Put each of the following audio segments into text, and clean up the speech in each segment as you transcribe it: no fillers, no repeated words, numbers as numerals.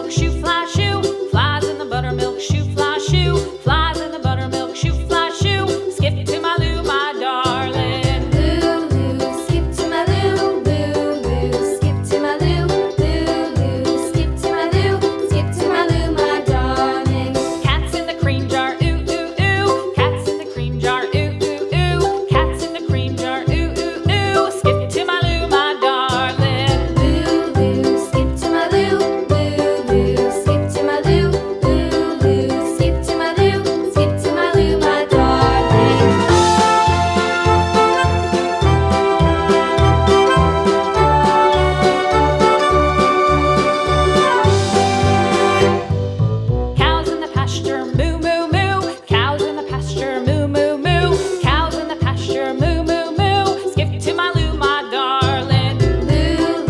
buttermilk shoe, fly shoe. Flies in the buttermilk shoe, fly shoe. Flies in the buttermilk shoe, fly shoe. Skip to my Lou, my darling. Lou, skip to my Lou, Lou, skip to my Lou, Lou, skip to my Lou, skip to my Lou, my darling. Cats in the cream jar, ooh, ooh, ooh. Cats in the cream jar, ooh, ooh, ooh. Cats in the cream jar, ooh, ooh, ooh. Skip to my Lou, my darling. Lou, skip to my Lou, Lou, skip to my Lou, Lou, skip to my Lou, skip to my Lou, my darling. Cows in the pasture, moo, moo, moo. Cows in the pasture, moo, moo, moo. Cows in the pasture, moo, moo, moo. Skip to my Lou, my darling. Lou,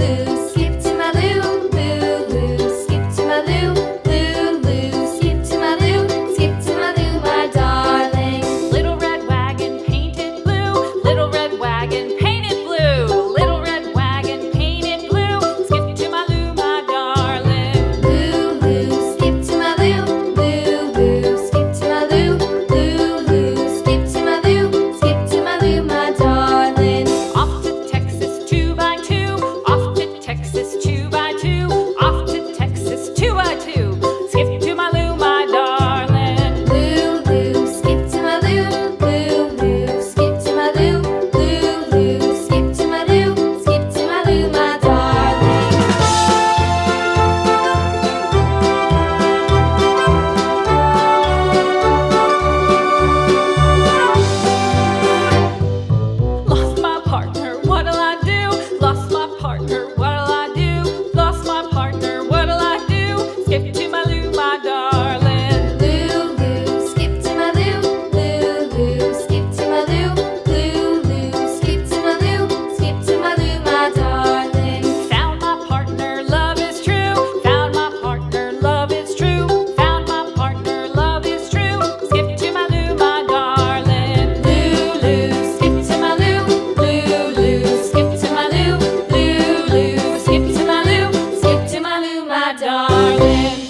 skip to my Lou, Lou, skip to my Lou, Lou, skip to my Lou, skip to my Lou, my darling. Little red wagon painted blue. Little red wagon painted blue. Little red wagon painted blue. Skip to my Lou, my darling. Lou, skip to my Lou, Lou, skip to my Lou, Lou, skip to my Lou, skip to my Lou, my darling. Off to Texas 2x2. Off to Texas 2x2. Off to Texas 2x2. Skip to my Lou, my darling. Lou, skip to my Lou, Lou, skip to my Lou, Lou, skip to my Lou, skip to my Lou, my darling. Lost my partner, what'll I do? Lost my partner, what'll I do? Lost my partner, what'll I do? Skip to my Lou, my darling. Lou, skip to my Lou, Lou, skip to my Lou, Lou, skip to my Lou, skip to my Lou, my darling. Found my partner, love is true. Found my partner, love is true. Found my partner, love is true. Skip to my Lou, my darling. Lou, skip to my Lou, Lou, skip to my Lou, Lou, skip to my Lou, skip to my Lou, my darling.